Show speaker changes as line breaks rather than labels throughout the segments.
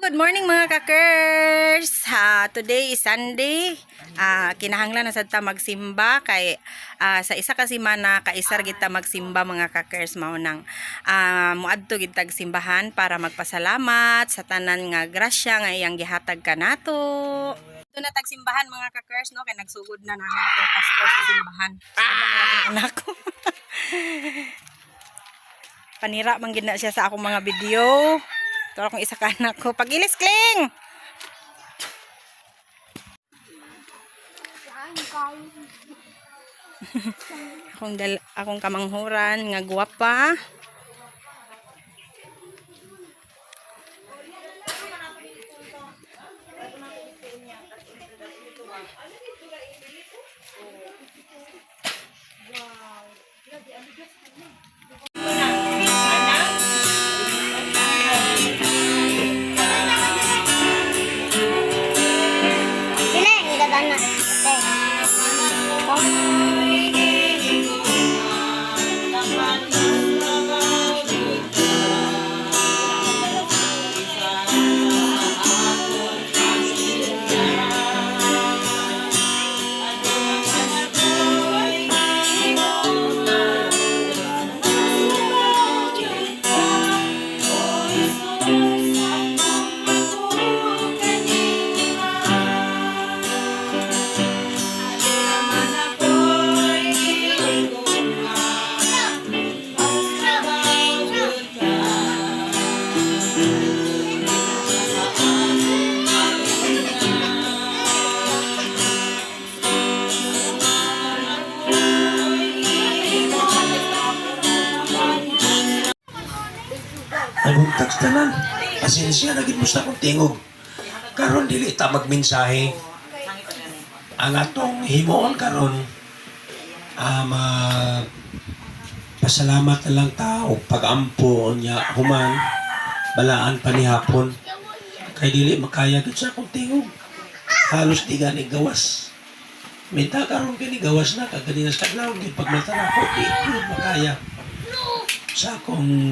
good morning mga kakers. Today is Sunday. Kinahanglan na sad ta magsimba kay sa isa ka semana kaisar gid ta magsimba mga kakers mao nang muadto gid tag simbahan para magpasalamat sa tanan nga grasya nga iyang gihatag kanato. Ito na tag simbahan mga kakers no kay nagsugod na namin atong pastor sa simbahan. Anak ko. Panira man gid na siya sa akong mga video. Ito akong isa ka anak ko. Pagilis, Kling! akong kamanghuran nga guwapa.
Anong takstanan? Pasensya na gid mo sa akong tingog. Karon dili ta magmensahe. Ang atong himuon karon pasalamat na lang tao pag-ampo niya human balaan pa ni hapon. Kay dili makaya gid sa akong tingog. Halos di gani gawas. Minta karon kini gawas na kagadinas kadlaw gid pag matara ko di makaya. Sa akong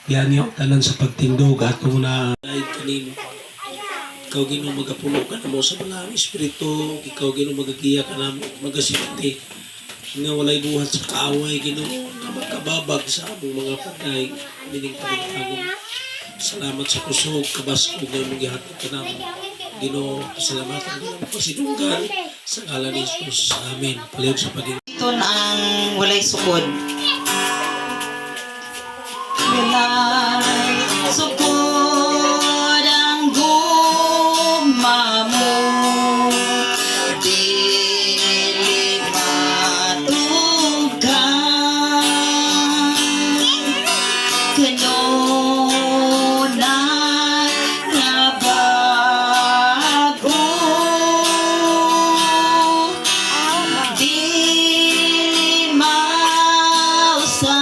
yan yung tanan sa pagtindog at kung na ay kanino. Ikaw ginong magapuno ka na mo sa mga espiritu, ikaw ginong magagiya ka na magasimati. Nga walay buhat sa kaaway, ginong na magkababag sa among mga pagay, mining pagkagong. Salamat sa kusog, kabaskog na mong gihatid ka namin. Ginong pasalamatan ka namin pasidunggan sa ngalan ni Jesus. Amen. Palihog sa paging.
Ito ang walay sukod. Walay sukod ang gugma mo, dili matugan kanunay nga bago, dili mausab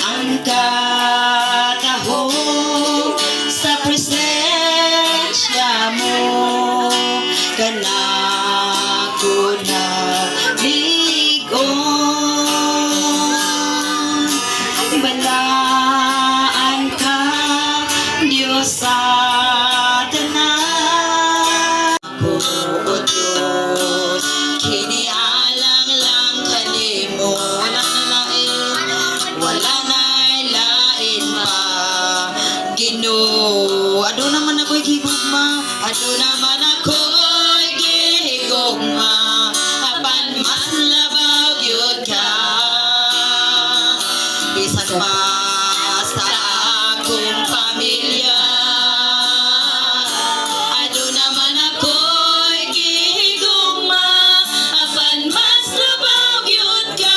ang katahon sa presensya mo kanako na ligon. Balaan ka Diyos sa tanan ko, O Diyos, kinialang lang kanimo. Wala na lain pa Ginoo. Ado naman ako'y gihigugma, ado naman ako'y gihigugma, apan mas labaw gyud ka bisan pa sa akong pamilya. Ado naman ako'y gihigugma, apan mas labaw gyud ka,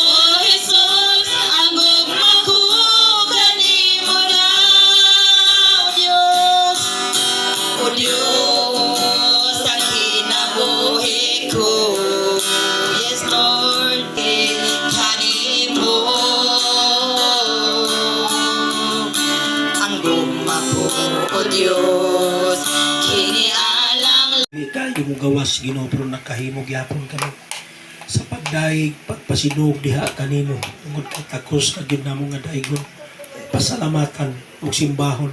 O Jesus, ang gugma ko kanimo daw, Diyos. O Diyos, ang kinabuhi ko. Yes, Lord, kanimo ang gugma ko, O Diyos, kinialang.
Kayo mo gawas Ginoo pero nakahimog yapon kami sa pagdaig pagpasinog diha kanimo tungod kay takos ka gyud namo nga daigon pasalamatan ug simbahon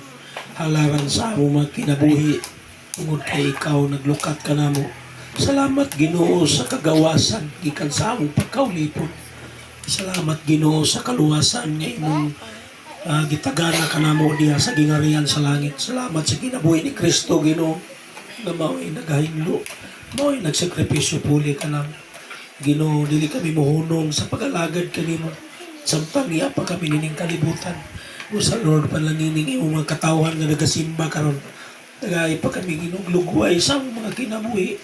halaran sa among mga kinabuhi tungod kay ikaw naglukat ka namo. Salamat Ginoo sa kagawasan gikan sa among pagkaulipon. Salamat Ginoo sa kaluwasan nga imong gitagana ka namo diha sa gingarihan sa langit. Salamat sa kinabuhi ni Kristo Ginoo nga mao'y nagahinglo, mao'y nagsakripisyo puli ka namo. Ginoo, dili kami mohunong sa pag-alagad kanimo. Samtang iya pa kami nining kalibutan. O sa Lord panlangining imong mga katawhan nga nagasimba karon. Tagay pa kami ginuglugway sa among mga kinabuhi.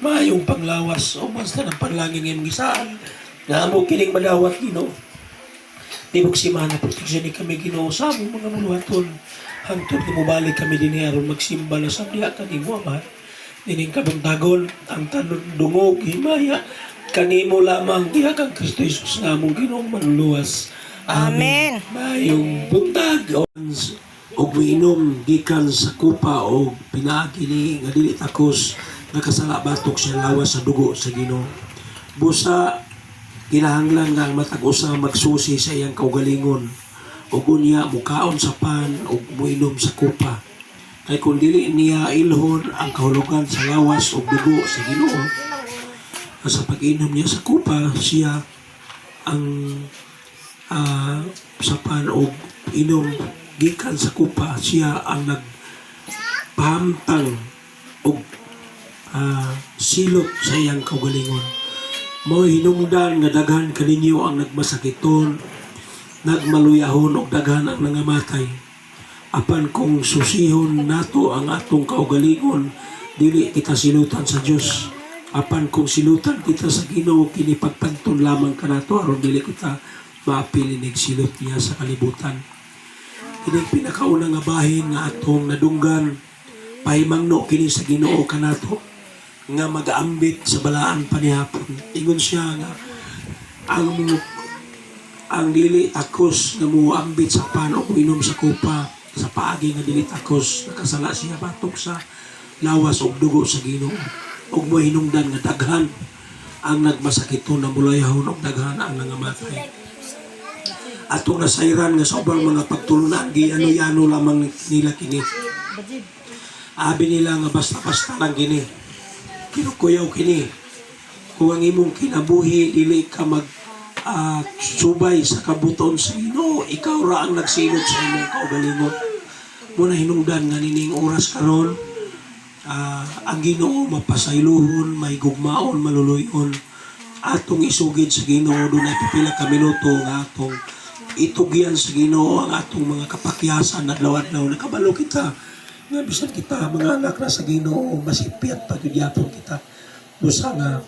Maayong panglawas o basta ng panlangin ng imong gisaan. Na among kining madawat Ginoo. Tibok simana proteksyon ni kami Ginoo sa among mga maluhaton. Hangtod nga mobalik kami dinhi aron magsimba na sa diha kanimo Ama. Dining kabuntagon ang tanon dungog himaya kanimo lamang diha kang Kristo Jesus nga among Ginoong manluwas.
Amen.
Mayong buntag og miinom gikan sa kupa o pinaagi ni nga dili takos nakasala batok siya lawas sa dugo sa Ginoo. Busa kinahanglan nga ang matag usa magsusi sa iyang kaugalingon ug unya mukaon sa pan ug muinom sa kupa. Kay kung dili niya ilhon ang kahulugan sa lawas ug dugo sa Ginoo, sa pag-inom niya sa kupa, siya ang sa pan o inom gikan sa kupa, siya ang nagpahamtang o silot sa iyang kaugalingon. Mao hinungdan nga daghan kaninyo ang nagmasakiton, nagmaluyahon o daghan ang nangamatay. Apan kung susihon nato ang atong kaugalingon, dili kita silutan sa Dios. Apan kung silutan kita sa Ginoo kini pagpantun lamang kanato aron dili kita maapil ning silot niya sa kalibutan. Kini pinakauna nga bahin nga atong nadunggan pahimangno kini sa Ginoo kanato nga mag-aambit sa balaan panihapon. Ingon siya nga ang dili takos nga muambit sa pan o inom sa kupa sa paagi nga dili takos nakasala siya batok sa lawas o dugo sa Ginoo. Og mo hinungdan nga daghan ang nagmasakito na mulayahon og daghan ang nangamatay. Atong nasayran nga sa ubang mga pagtulunan giano-yano lamang nila kini. Abi nila nga basta-basta lang kini. Kinukuyaw kini. Kung ang imong kinabuhi dili ka mag subay sa kabuton sa Ginoo, ikaw ra ang nagsilot sa imong kaugalingon. Muna hinungdan nga nining oras karon ang Ginoo mapasaylohon, may gugmaon, maluluyon. Atong isugid sa Ginoo dunay pipila ka minuto nga atong itugyan sa Ginoo ang atong mga kapakyasan adlaw-adlaw. Nakabalo kita nga bisan kita mga anak na sa Ginoo masipyat pagyapon kita. Busa nga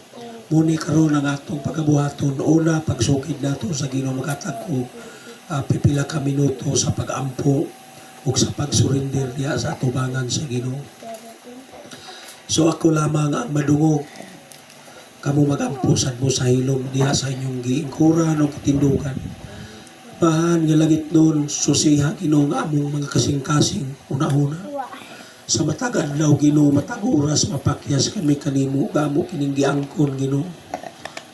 muni karon ang atong pagabuhaton una pagsugid nato sa Ginoo magatag og pipila ka minuto sa pagampo ug sa pagsurrender diha sa atubangan sa Ginoo. So ako lamang ang madungog. Kamu magampusan mo sa hilom diha sa inyong giingkuran o kitindugan. Bahan nga langit nun, susiha Ginoo nga among mga kasing-kasing una-una. Sa matag adlaw Ginoo, matag oras mapakyas kami kanimo, gamo kining giangkon Ginoo.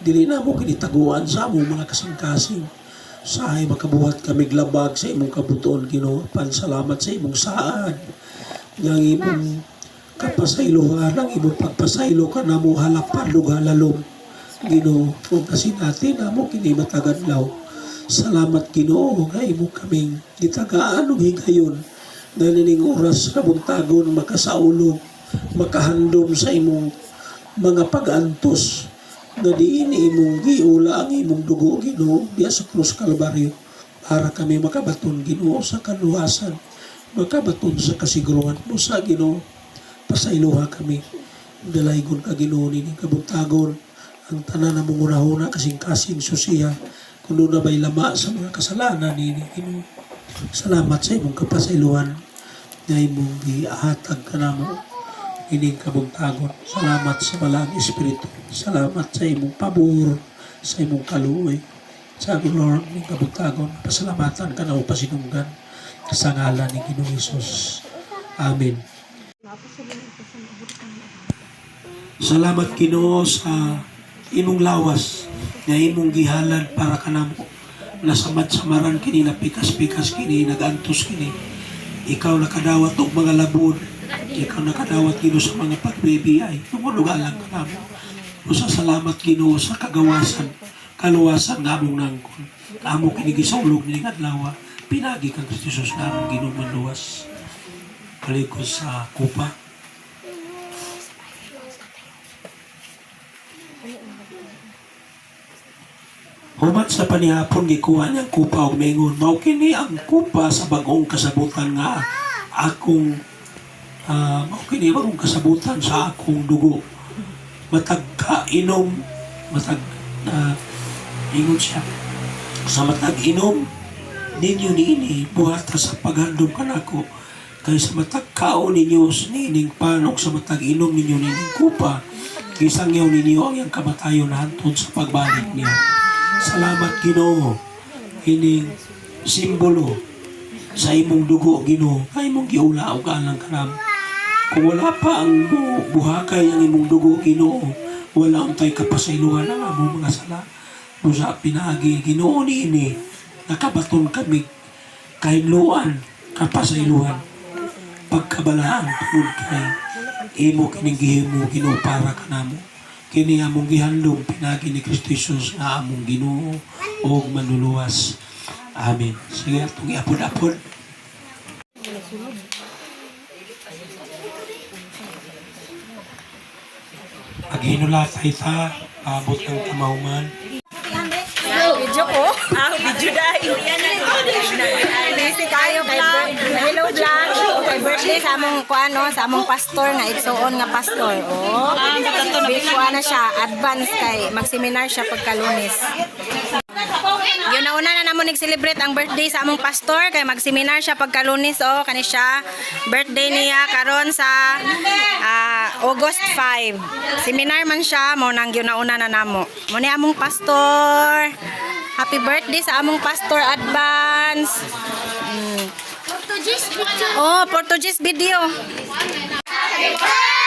Dili na mo kinitaguan sa among mga kasing-kasing. Sahay makabuhat kami glabag sa imong kabutuon Ginoo. Pansalamat sa imong saad. Nga imong kapasaylohan ang imong pagpasaylo ka na mo halapan ug halalom Ginoo kung kasi natin na mo kini matagadlaw. Salamat Ginoo nga imo kaming gitagaan ug higayon na nining oras kabuntagon makasaulog makahandom sa imong mga pag-antos na diin imong giula ang imong dugo Ginoo diya sa krus Kalbaryo para kami makabaton Ginoo sa kaluwasan, makabaton sa kasiguruhan mo sa Ginoo. Pasayloha kami. Dalaygon ka Ginoo nining kabuntagon ang tanan na mong una-una kasing-kasing susiya kuno na bay lama sa mga kasalanan nining Ginoo. Salamat sa imong kapasaylohan na imong gihatag ka namo nining kabuntagon. Salamat sa Malang Espiritu. Salamat sa imong pabor, sa imong kaluoy. Sa Lord ning kabuntagon, pasalamatan ka na o pasinunggan sa ngalan ni Ginoong Hesus. Amen. Salamat Ginoo sa imong lawas nga imong gihalan para kanamo nasamad-samaran kini, napikas-pikas kini, nagantos kini. Ikaw nakadawat og mga labod. Ikaw nakadawat Ginoo sa mga pagbibiyay. Tumunugalan ka namo. Usa salamat Ginoo sa kagawasan, kaluwasan nga among nangkon. Amo kini gisulog ni adlaw. Pinagi kang Jesus namong Ginoo maluwas. Palikod sa kupa. Human sa panihapon gikuha niyang kupa og mengon, mao kini ang kupa sa bagong kasabutan nga akong mao kini bagong kasabutan sa akong dugo. Matag kainom, matag ingon siya. Sa matag inom ninyo niini buhata sa paghandom kanako. Kay sa matag kaon ninyo nining panog sa matag inom ninyo nining kupa. Kisangyaw ninyo ang iyang kamatayon na hantod sa pagbalik niya. Salamat Ginoo, ining simbolo sa imong dugo Ginoo, kay imong giula og alang kanam. Kung wala pa ang buhakay ang imong dugo Ginoo, wala untay kapasaylohan ang among mga sala. Usa pinagi Ginoo niini, nakabaton kami kahimluan, kapasaylohan, pagkabalaan tungod kay imo kining gihimo Ginoo para kanamo. Kini among gihandom pinagi ni Kristo Jesus nga among Ginoo og manluluwas. Amen. Sige atong iapod-apod. Paghinulatay ta abot ng kamauman.
Video ko? Video dahil. Busy kayo kay hello vlog. Kay birthday sa among kuano, sa among pastor nga igsuon nga pastor. Oh. Biko na siya advance kay mag-seminar siya pagka Lunes. Yun na una na namo nag-celebrate ang birthday sa among pastor kay mag-seminar siya pagka Lunes. Oh, kani siya birthday niya karon sa August 5. Seminar man siya mo nang yun na una na namo. Mo ni among pastor. Happy birthday sa among pastor advance.
Portuguese picture.
Oh, Portuguese video.
Happy birthday